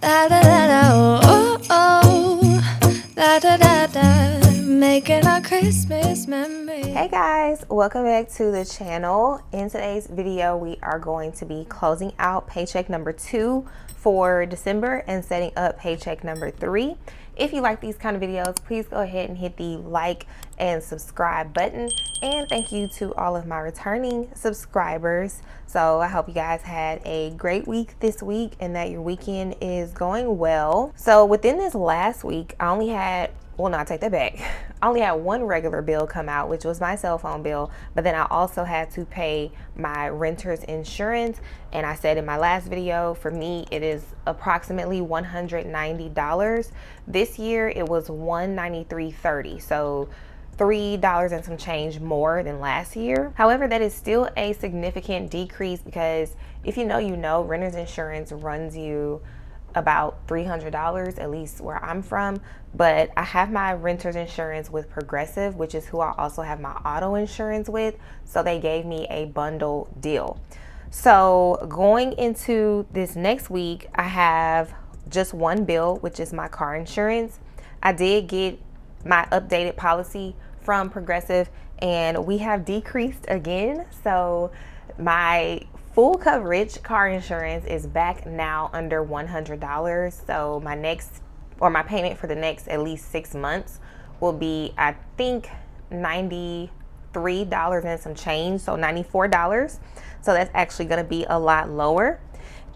Da da da da, oh oh oh, da da da da, making our Christmas memory. Hey guys, welcome back to the channel. In today's video, we are going to be closing out paycheck number 2 for December and setting up paycheck number 3. If you like these kind of videos, please go ahead and hit the like and subscribe button. And thank you to all of my returning subscribers. So I hope you guys had a great week this week and that your weekend is going well. So within this last week, I only had, well, no, I take that back. I only had one regular bill come out, which was my cell phone bill, but then I also had to pay my renter's insurance. And I said in my last video, for me, it is approximately $190. This year, it was $193.30. So $3 and some change more than last year. However, that is still a significant decrease because if you know, renter's insurance runs you about $300, at least where I'm from. But I have my renter's insurance with Progressive, which is who I also have my auto insurance with. So they gave me a bundle deal. So going into this next week, I have just one bill, which is my car insurance. I did get my updated policy from Progressive and we have decreased again. So my full coverage car insurance is back now under $100. So my payment for the next at least 6 months will be, I think, $93 and some change, so $94. So that's actually going to be a lot lower.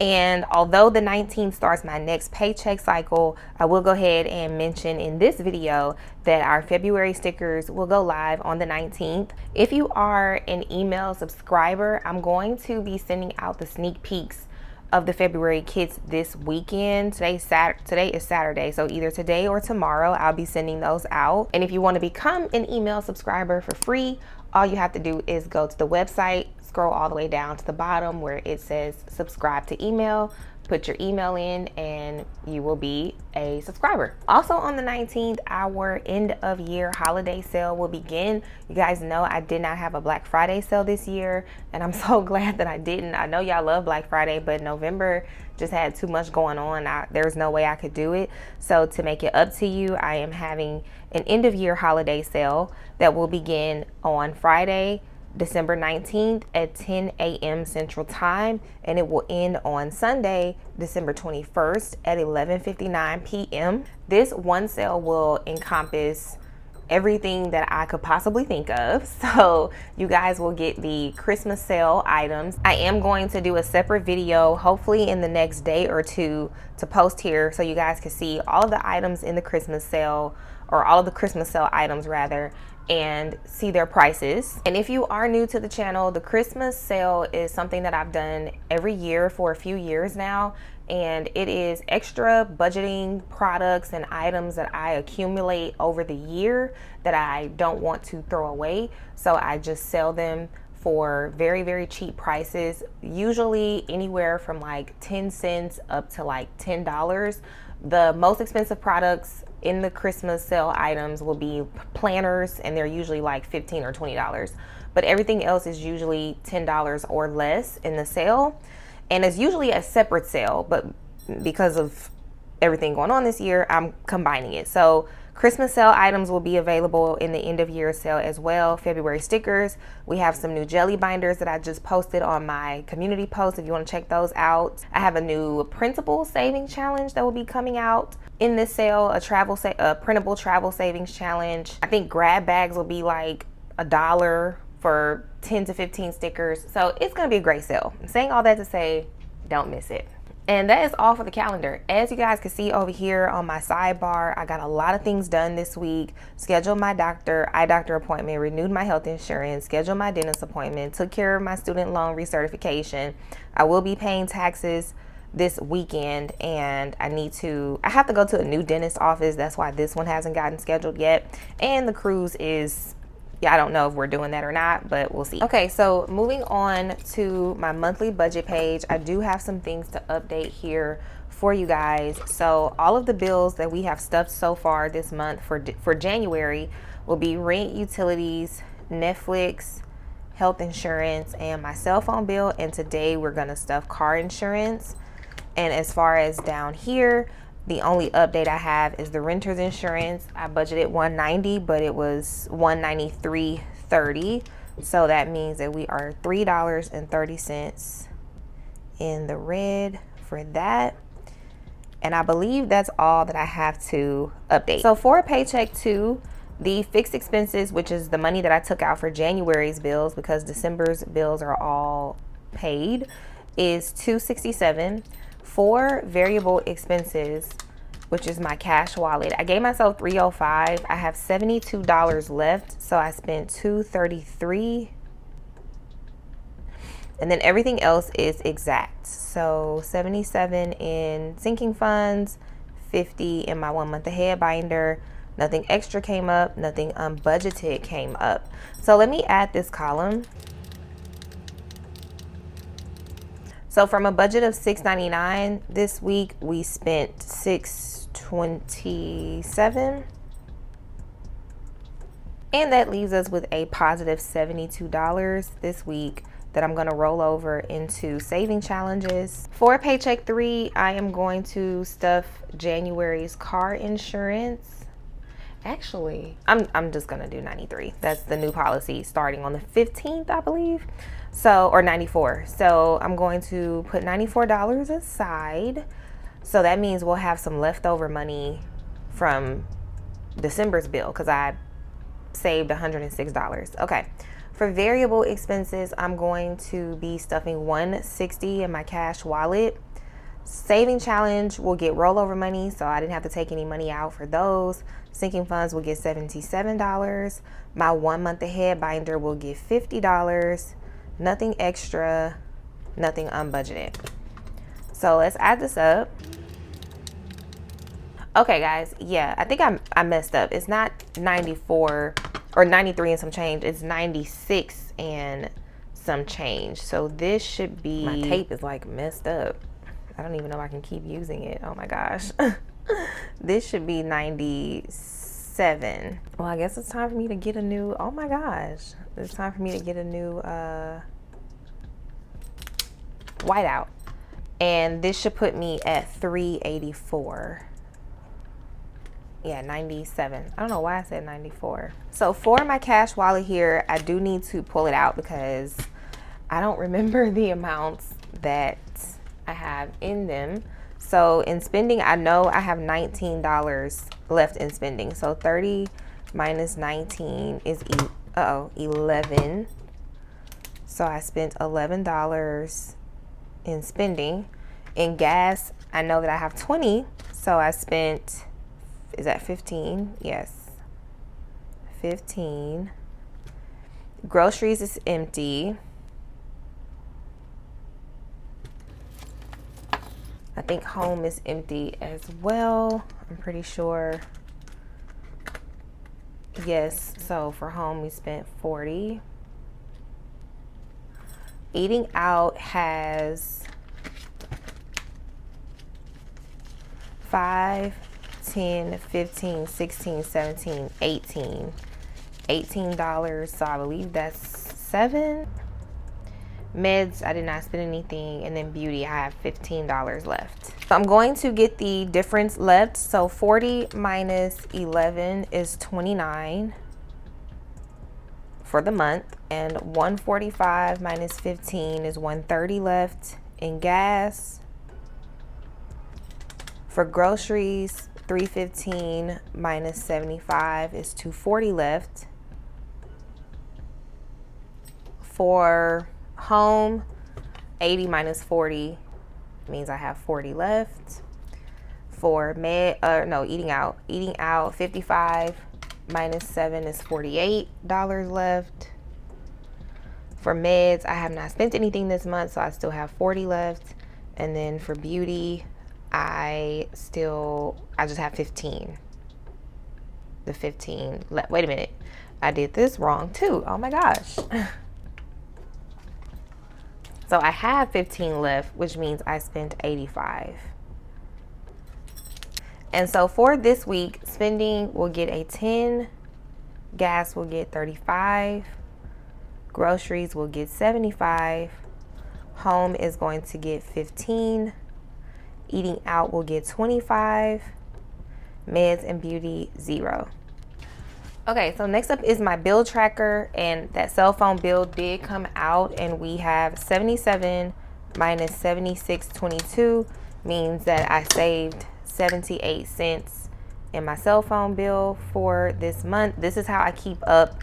And although the 19th starts my next paycheck cycle, I will go ahead and mention in this video that our February stickers will go live on the 19th. If you are an email subscriber, I'm going to be sending out the sneak peeks of the February kits this weekend. Today is Saturday, so either today or tomorrow I'll be sending those out. And if you want to become an email subscriber for free, all you have to do is go to the website, scroll all the way down to the bottom where it says subscribe to email, put your email in, and you will be a subscriber. Also on the 19th, our end of year holiday sale will begin. You guys know I did not have a Black Friday sale this year, and I'm so glad that I didn't. I know y'all love Black Friday, but November just had too much going on. There's no way I could do it. So to make it up to you, I am having an end of year holiday sale that will begin on Friday, December 19th at 10 a.m. Central Time, and it will end on Sunday, December 21st at 11:59 p.m. This one sale will encompass everything that I could possibly think of. So you guys will get the Christmas sale items. I am going to do a separate video, hopefully in the next day or two, to post here so you guys can see all of the items in the Christmas sale, or all of the Christmas sale items rather, and see their prices. And if you are new to the channel, the Christmas sale is something that I've done every year for a few years now, and it is extra budgeting products and items that I accumulate over the year that I don't want to throw away. So I just sell them for very, very cheap prices, usually anywhere from like 10 cents up to like $10. The most expensive products in the Christmas sale items will be planners, and they're usually like $15 or $20. But everything else is usually $10 or less in the sale. And it's usually a separate sale, but because of everything going on this year, I'm combining it. So Christmas sale items will be available in the end of year sale as well. February stickers. We have some new jelly binders that I just posted on my community post if you want to check those out. I have a new printable saving challenge that will be coming out in this sale, a printable travel savings challenge. I think grab bags will be like $1 for 10 to 15 stickers. So it's going to be a great sale. I'm saying all that to say, don't miss it. And that is all for the calendar. As you guys can see over here on my sidebar, I got a lot of things done this week. Scheduled my eye doctor appointment, renewed my health insurance, scheduled my dentist appointment, took care of my student loan recertification. I will be paying taxes this weekend, and I have to go to a new dentist office. That's why this one hasn't gotten scheduled yet. And the cruise is, I don't know if we're doing that or not, but we'll see. Okay, so moving on to my monthly budget page, I do have some things to update here for you guys. So all of the bills that we have stuffed so far this month for January will be rent, utilities, Netflix, health insurance, and my cell phone bill. And today we're gonna stuff car insurance. And as far as down here, the only update I have is the renter's insurance. I budgeted $190, but it was $193.30. So that means that we are $3.30 in the red for that. And I believe that's all that I have to update. So for Paycheck 2, the fixed expenses, which is the money that I took out for January's bills because December's bills are all paid, is $267. For variable expenses, which is my cash wallet, I gave myself $305. I have $72 left, so I spent $233. And then everything else is exact. So 77 in sinking funds, 50 in my 1 month ahead binder. Nothing extra came up, nothing unbudgeted came up. So let me add this column. So from a budget of $6.99 this week, we spent $6.27. And that leaves us with a positive $72 this week that I'm gonna roll over into saving challenges. For Paycheck 3, I am going to stuff January's car insurance. Actually, I'm just gonna do 93. That's the new policy starting on the 15th, I believe. So, or 94. So I'm going to put $94 aside. So that means we'll have some leftover money from December's bill because I saved $106. Okay. For variable expenses, I'm going to be stuffing $160 in my cash wallet. Saving challenge will get rollover money, so I didn't have to take any money out for those. Sinking funds will get $77. My 1 month ahead binder will get $50. Nothing extra, nothing unbudgeted. So let's add this up. Okay, guys, yeah, I think I messed up. It's not 94 or 93 and some change. It's 96 and some change. So this should be, my tape is like messed up. I don't even know if I can keep using it. Oh my gosh. This should be 97. Well, I guess it's time for me to get a new, oh my gosh. It's time for me to get a new whiteout. And this should put me at 384. Yeah, 97. I don't know why I said 94. So for my cash wallet here, I do need to pull it out because I don't remember the amounts that I have in them. So in spending, I know I have $19 left in spending. So 30 minus 19 is 11. So I spent $11 in spending. In gas, I know that I have 20. So I spent, is that 15? Yes, 15. Groceries is empty. I think home is empty as well. I'm pretty sure. Yes, so for home we spent 40. Eating out has 5, 10, 15, 16, 17, 18. $18, so I believe that's 7. Meds, I did not spend anything, and then beauty, I have $15 left. So I'm going to get the difference left. So 40 minus 11 is 29 for the month, and 145 minus 15 is 130 left in gas. For groceries, 315 minus 75 is 240 left. For home, 80 minus 40 means I have 40 left. For eating out, 55 minus 7 is $48 left. For meds, I have not spent anything this month, so I still have 40 left. And then for beauty, I just have 15. The 15 left. Wait a minute, I did this wrong too. Oh my gosh. So I have 15 left, which means I spent 85. And so for this week, spending will get a 10, gas will get 35, groceries will get 75, home is going to get 15, Eating out will get 25. Meds and beauty, 0. Okay, so next up is my bill tracker, and that cell phone bill did come out, and we have 77 minus 76.22 means that I saved 78 cents in my cell phone bill for this month. This is how I keep up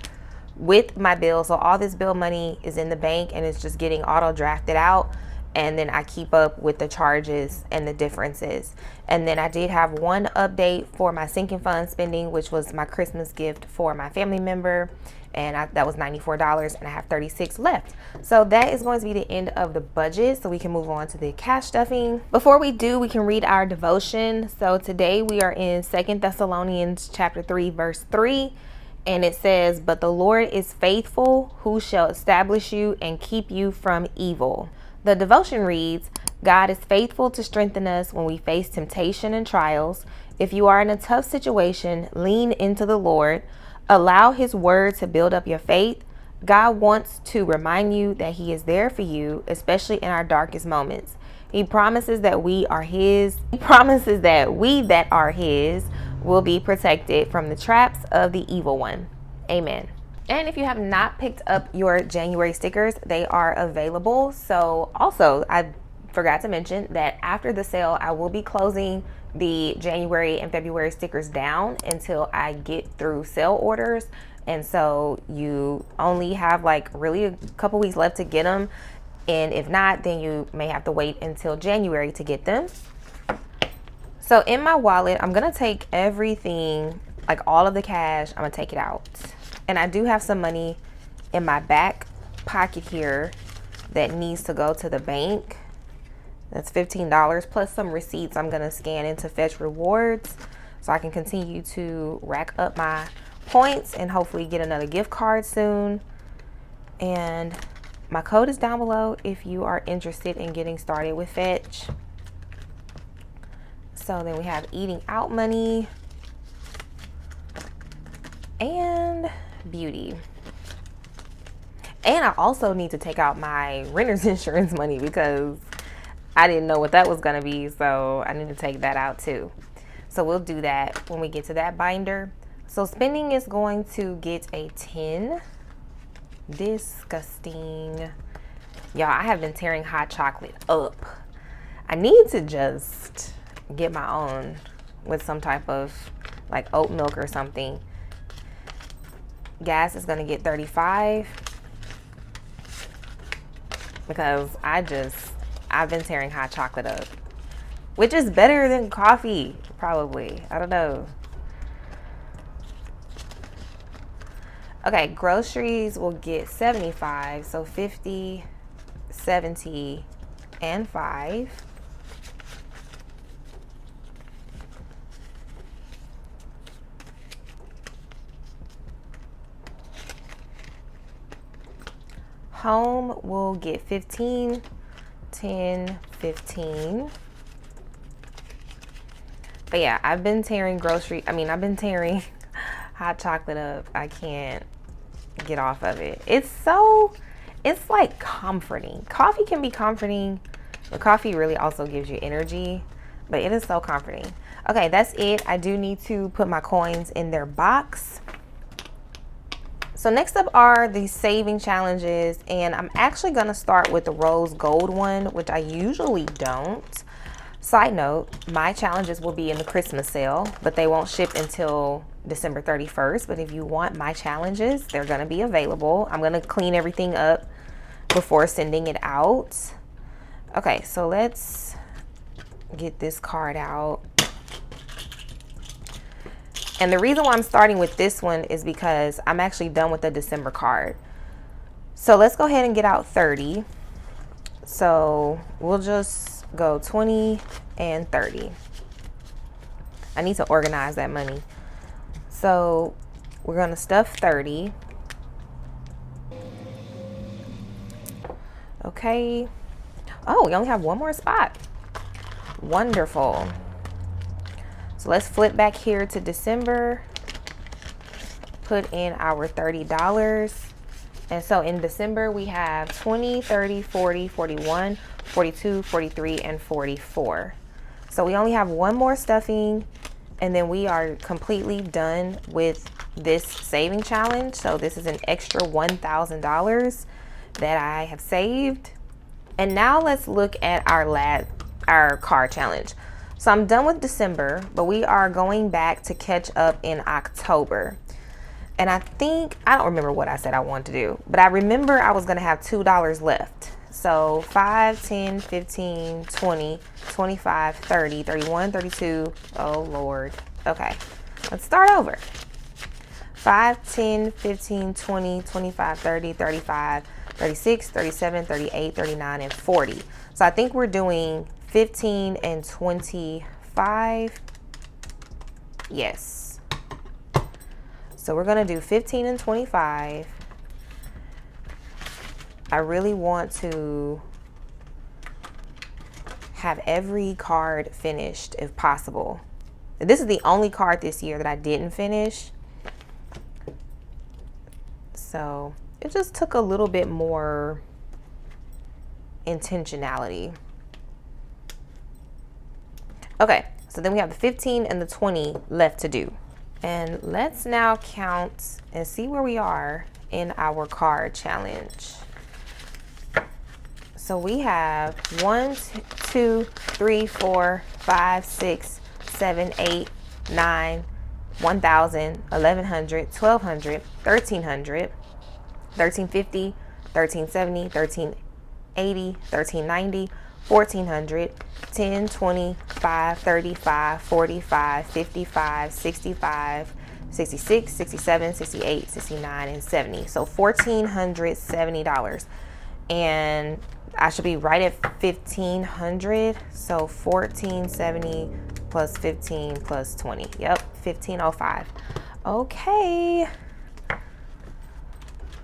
with my bill. So all this bill money is in the bank and it's just getting auto drafted out, and then I keep up with the charges and the differences. And then I did have one update for my sinking fund spending, which was my Christmas gift for my family member, and that was $94, and I have 36 left. So that is going to be the end of the budget, so we can move on to the cash stuffing. Before we do, we can read our devotion. So today we are in 2 Thessalonians chapter 3 verse 3, and it says, "But the Lord is faithful, who shall establish you and keep you from evil." The devotion reads, "God is faithful to strengthen us when we face temptation and trials. If you are in a tough situation, lean into the Lord. Allow His word to build up your faith. God wants to remind you that He is there for you, especially in our darkest moments. He promises that we are His. He promises that we that are His will be protected from the traps of the evil one. Amen." And if you have not picked up your January stickers, they are available. So also, I forgot to mention that after the sale, I will be closing the January and February stickers down until I get through sale orders. And so you only have like really a couple weeks left to get them. And if not, then you may have to wait until January to get them. So in my wallet, I'm going to take everything, like all of the cash, I'm going to take it out. And I do have some money in my back pocket here that needs to go to the bank. That's $15 plus some receipts I'm going to scan into Fetch Rewards so I can continue to rack up my points and hopefully get another gift card soon. And my code is down below if you are interested in getting started with Fetch. So then we have eating out money and beauty. And I also need to take out my renter's insurance money because I didn't know what that was going to be, so I need to take that out too. So we'll do that when we get to that binder. So spending is going to get a 10. Disgusting. Y'all, I have been tearing hot chocolate up. I need to just get my own with some type of like oat milk or something. Gas is going to get 35 because I've been tearing hot chocolate up, which is better than coffee, probably. I don't know. Okay, groceries will get 75, so 50, 70, and 5. Home will get 15, 10, 15. But yeah, I've been tearing hot chocolate up. I can't get off of it. It's like comforting. Coffee can be comforting, but coffee really also gives you energy, but it is so comforting. Okay, that's it. I do need to put my coins in their box. So next up are the saving challenges, and I'm actually going to start with the rose gold one, which I usually don't. Side note, my challenges will be in the Christmas sale, but they won't ship until December 31st. But if you want my challenges, they're going to be available. I'm going to clean everything up before sending it out. Okay, so let's get this card out. And the reason why I'm starting with this one is because I'm actually done with the December card. So let's go ahead and get out 30. So we'll just go 20 and 30. I need to organize that money. So we're going to stuff 30. Okay. Oh, we only have one more spot. Wonderful. So let's flip back here to December, put in our $30. And so in December, we have 20, 30, 40, 41, 42, 43, and 44. So we only have one more stuffing, and then we are completely done with this saving challenge. So this is an extra $1,000 that I have saved. And now let's look at our card challenge. So I'm done with December, but we are going back to catch up in October. And I don't remember what I said I wanted to do, but I remember I was gonna have $2 left. So 5, 10, 15, 20, 25, 30, 31, 32. Oh Lord. Okay, let's start over. 5, 10, 15, 20, 25, 30, 35, 36, 37, 38, 39, and 40. So I think we're doing 15 and 25. Yes. So we're gonna do 15 and 25. I really want to have every card finished if possible. This is the only card this year that I didn't finish. So it just took a little bit more intentionality. Okay, so then we have the 15 and the 20 left to do. And let's now count and see where we are in our card challenge. So we have 1, 2, 3, 4, 5, 6, 7, 8, 9, 1,000, 1,100, 1,200, 1,300, 1,350, 1,370, 1,380, 1,390, 1,400, 10, 20, 5, 35, 45, 55, 65, 66, 67, 68, 69, and 70. So $1,470. And I should be right at 1,500. So 1,470 plus 15 plus 20. Yep, 1,505. Okay.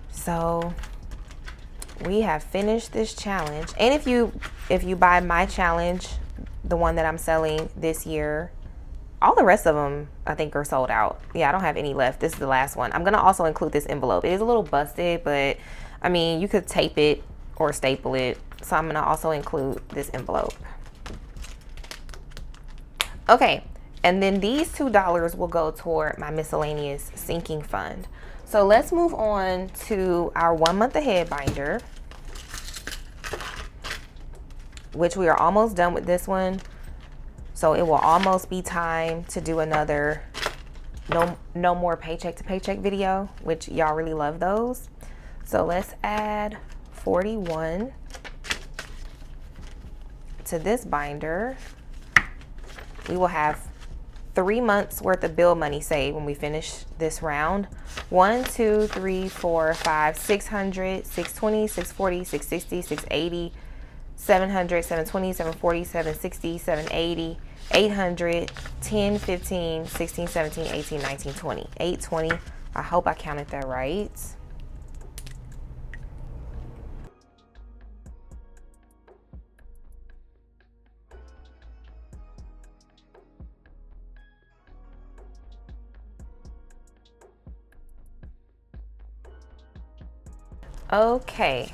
So we have finished this challenge. And if you buy my challenge, the one that I'm selling this year, all the rest of them I think are sold out. Yeah, I don't have any left. This is the last one. I'm gonna also include this envelope. It is a little busted, but I mean, you could tape it or staple it. So I'm gonna also include this envelope. Okay, and then these $2 will go toward my miscellaneous sinking fund. So let's move on to our 1 month ahead binder, which we are almost done with this one. So it will almost be time to do another no more paycheck to paycheck video, which y'all really love those. So let's add 41 to this binder. We will have 3 months worth of bill money saved when we finish this round. 1, 2, 3, 4, 5, 600, 620, 640, 660, 680, 700, 720, 740, 760, 780, 800, 10, 15, 16, 17, 18, 19, 20. 820. I hope I counted that right. Okay,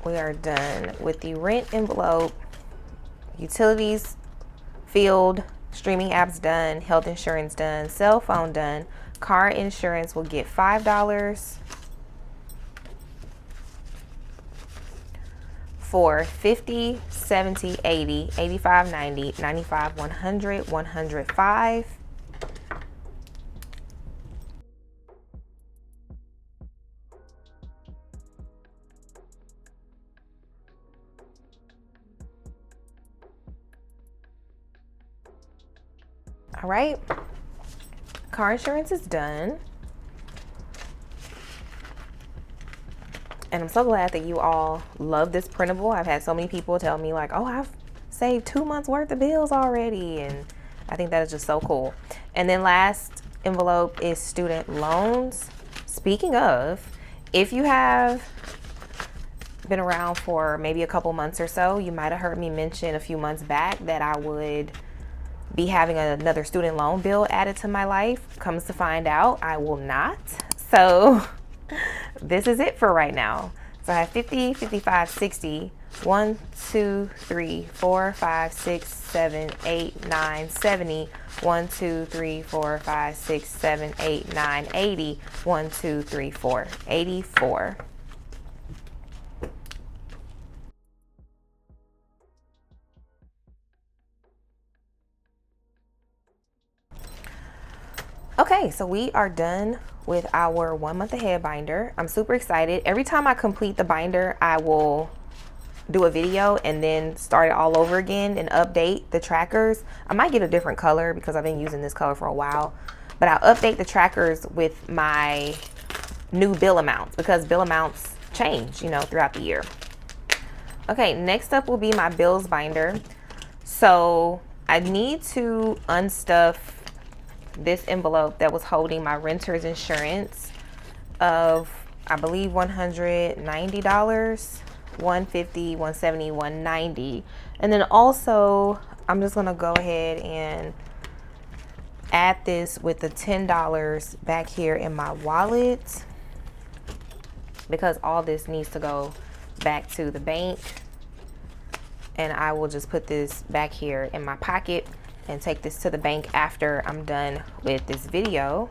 we are done with the rent envelope, utilities field, streaming apps done, health insurance done, cell phone done. Car insurance will get $5 for 50, 70, 80, 85, 90, 95, 100, 105. All right, car insurance is done. And I'm so glad that you all love this printable. I've had so many people tell me like, oh, I've saved 2 months worth of bills already. And I think that is just so cool. And then last envelope is student loans. Speaking of, if you have been around for maybe a couple months or so, you might have heard me mention a few months back that I would be having another student loan bill added to my life. Comes to find out, I will not. So this is it for right now. So I have 50, 55, 60 1, 2, 3, 4, 5, 6, 7, 8, 9, 70. 1, 2, 3, 4, 5, 6, 7, 8, 9, 80. 1, 2, 3, 4, 84. Okay, so we are done with our 1 month ahead binder. I'm super excited. Every time I complete the binder, I will do a video and then start it all over again and update the trackers. I might get a different color because I've been using this color for a while, but I'll update the trackers with my new bill amounts because bill amounts change, you know, throughout the year. Okay, next up will be my bills binder. So I need to unstuff this envelope that was holding my renter's insurance of, I believe, $190, $150, $170, $190. And then also, I'm just gonna go ahead and add this with the $10 back here in my wallet because all this needs to go back to the bank. And I will just put this back here in my pocket and take this to the bank after I'm done with this video.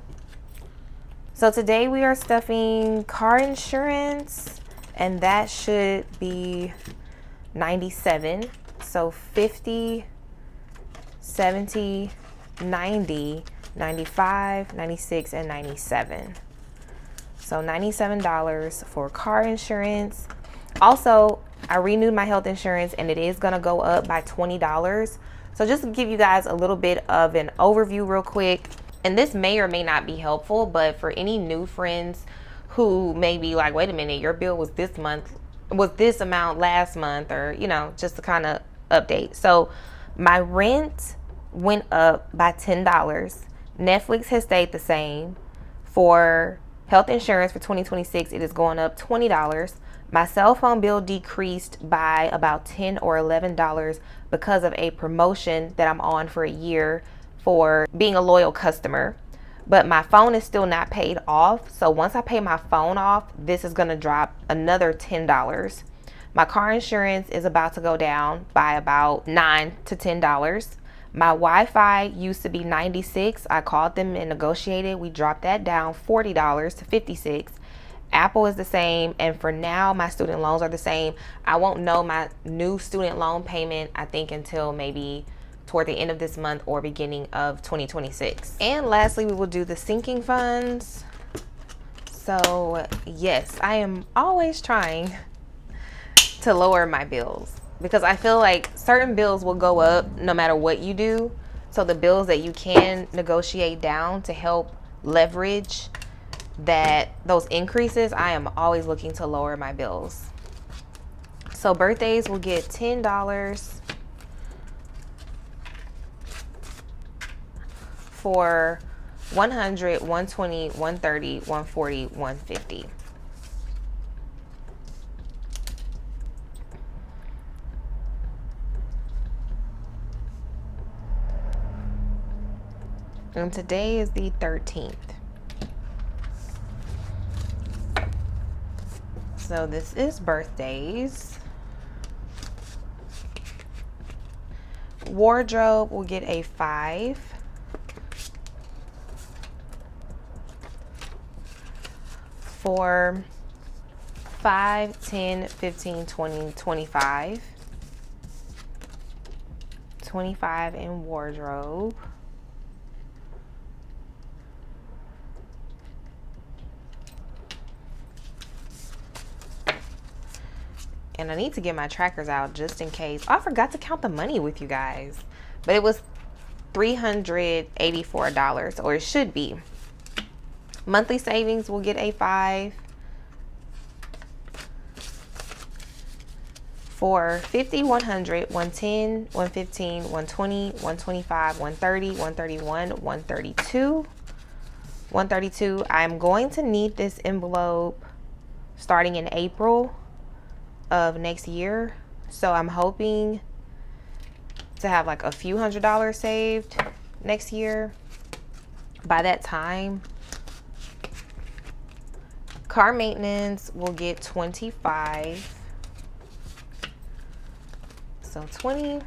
So today we are stuffing car insurance, and that should be 97. So 50, 70, 90, 95, 96, and 97. So $97 for car insurance. Also, I renewed my health insurance and it is gonna go up by $20. So just to give you guys a little bit of an overview real quick, and this may or may not be helpful, but for any new friends who may be like, wait a minute, your bill was this month, was this amount last month, or, you know, just to kind of update. So my rent went up by $10. Netflix has stayed the same. For health insurance for 2026, it is going up $20. My cell phone bill decreased by about $10 or $11 because of a promotion that I'm on for a year for being a loyal customer. But my phone is still not paid off. So once I pay my phone off, this is going to drop another $10. My car insurance is about to go down by about $9 to $10. My Wi-Fi used to be $96. I called them and negotiated. We dropped that down $40 to $56. Apple is the same, and for now my student loans are the same. I won't know my new student loan payment, I think, until maybe toward the end of this month or beginning of 2026. And lastly, we will do the sinking funds. So yes, I am always trying to lower my bills because I feel like certain bills will go up no matter what you do. So the bills that you can negotiate down to help leverage those increases, I am always looking to lower my bills. So birthdays will get $10 for 100, 120, 130, 140, 150. And today is the 13th. So this is birthdays. Wardrobe will get a 5. For 5, 10, 15, 20, 25. 25 in wardrobe. And I need to get my trackers out just in case. Oh, I forgot to count the money with you guys. But it was $384, or it should be. Monthly savings will get a 5. For 50, 100, 110, 115, 120, 125, 130, 131, 132. 132. I'm going to need this envelope starting in April of next year. So I'm hoping to have like a few $100s saved next year. By that time, car maintenance will get 25. So 20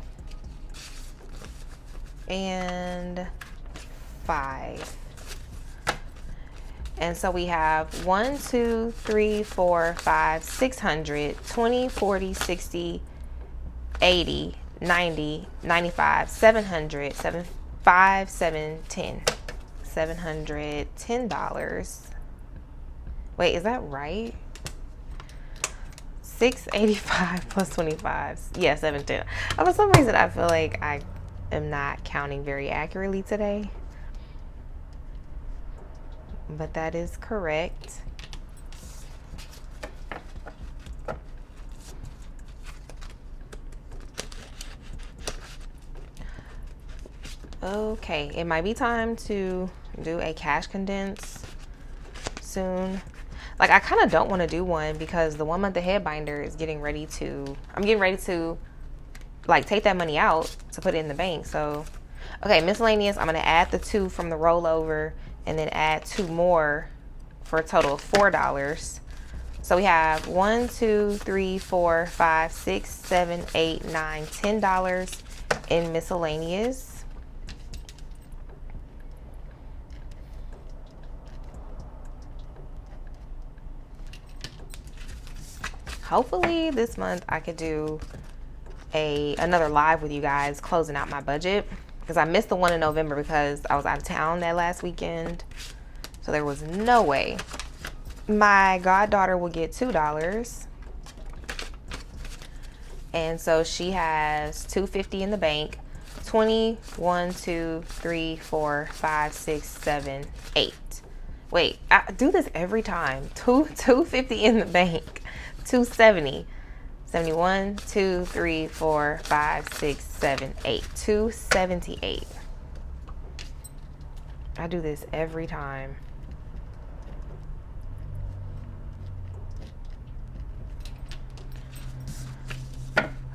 and 5. And so we have 1, 2, 3, 4, 5, 600, 20, 40, 60, 80, 90, 95, 700, 5, 7, 10. $710. Wait, is that right? 685 plus 25. Yeah, 710. For some reason, I feel like I am not counting very accurately today. But that is correct. Okay, it might be time to do a cash condense soon. Like, I kind of don't want to do one because the 1 month ahead binder is getting ready to, I'm getting ready to like take that money out to put it in the bank. So, okay, miscellaneous, I'm going to add the 2 from the rollover and then add 2 more for a total of $4. So we have 1, 2, 3, 4, 5, 6, 7, 8, 9, $10 in miscellaneous. Hopefully this month I could do another live with you guys closing out my budget, because I missed the one in November because I was out of town that last weekend. So there was no way. My goddaughter will get $2. And so she has $250 in the bank. 20, 1, 2, 3, 4, 5, 6, 7, 8. Wait, I do this every time. $250 in the bank. 270. 71, 2, 3, 4, 5, 6, 7, 8. 278. I do this every time.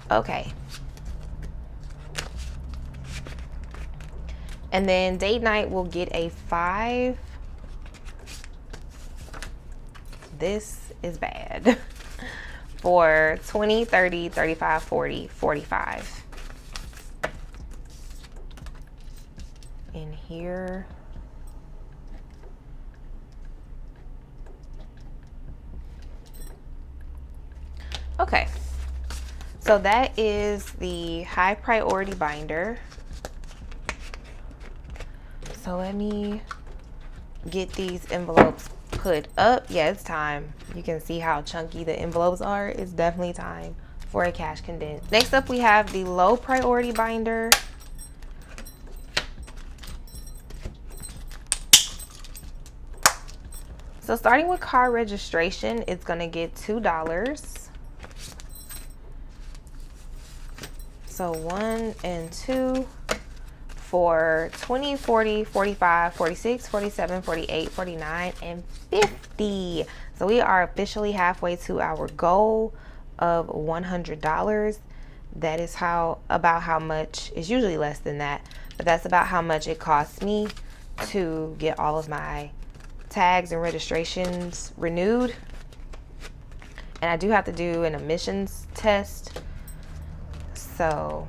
Okay. And then date night will get a 5. This is bad. For 20, 30, 35, 40, 45. In here. Okay. So that is the high priority binder. So let me get these envelopes put up. Yeah, it's time. You can see how chunky the envelopes are. It's definitely time for a cash condense. Next up, we have the low priority binder. So starting with car registration, it's gonna get $2. So 1 and 2 for 20, 40, 45, 46, 47, 48, 49, and 50. So we are officially halfway to our goal of $100. That is about how much, it's usually less than that, but that's about how much it costs me to get all of my tags and registrations renewed. And I do have to do an emissions test. So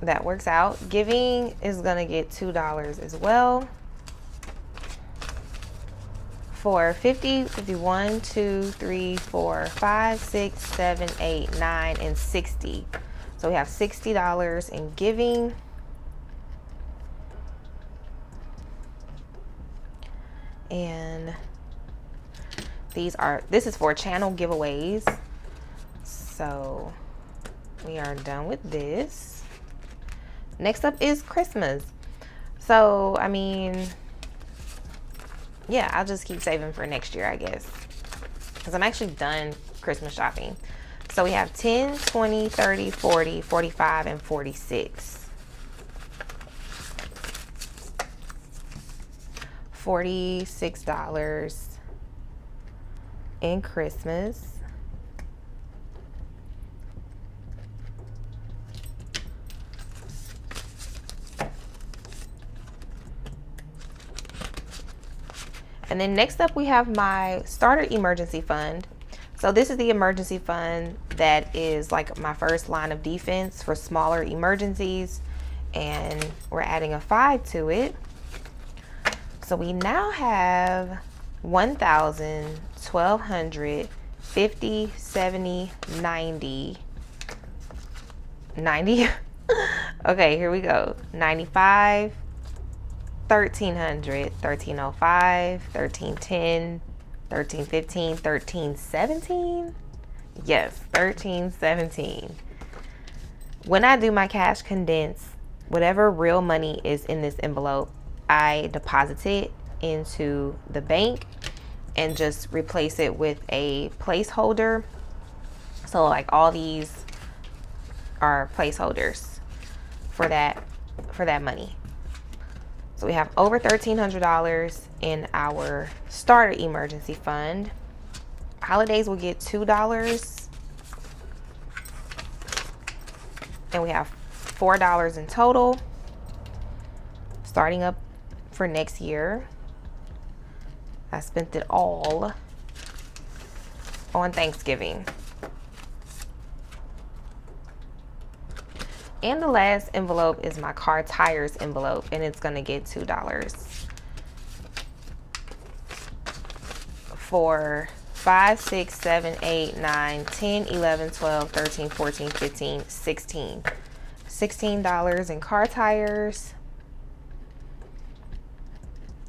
that works out. Giving is gonna get $2 as well. For 50, 51, 2, 3, 4, 5, 6, 7, 8, 9, and 60. So we have $60 in giving. And this is for channel giveaways. So we are done with this. Next up is Christmas. So, I mean, yeah, I'll just keep saving for next year, I guess, because I'm actually done Christmas shopping. So we have 10, 20, 30, 40, 45, and 46. $46 in Christmas. And then next up we have my starter emergency fund. So this is the emergency fund that is like my first line of defense for smaller emergencies, and we're adding a 5 to it. So we now have 1,000, 1,200, 50, 70, 90. 90. Okay, here we go. 95, 1,300, 1,305, 1,310, 1,315, 1,317. Yes, 1,317. When I do my cash condense, whatever real money is in this envelope, I deposit it into the bank and just replace it with a placeholder. So like all these are placeholders for that money. So we have over $1,300 in our starter emergency fund. Holidays will get $2, and we have $4 in total starting up for next year. I spent it all on Thanksgiving. And the last envelope is my car tires envelope, and it's gonna get $2 for 5, 6, 7, 8, 9, 10, 11, 12, 13, 14, 15, 16. $16 in car tires.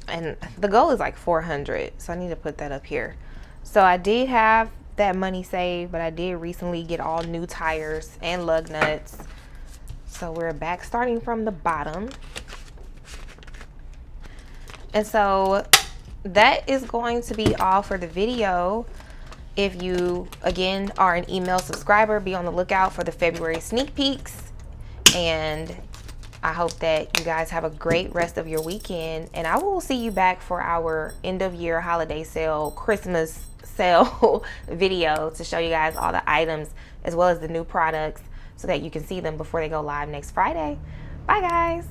And the goal is like 400, so I need to put that up here. So I did have that money saved, but I did recently get all new tires and lug nuts. So we're back starting from the bottom. And so that is going to be all for the video. If you, again, are an email subscriber, be on the lookout for the February sneak peeks. And I hope that you guys have a great rest of your weekend. And I will see you back for our end of year holiday sale, Christmas sale video to show you guys all the items as well as the new products, so that you can see them before they go live next Friday. Bye, guys.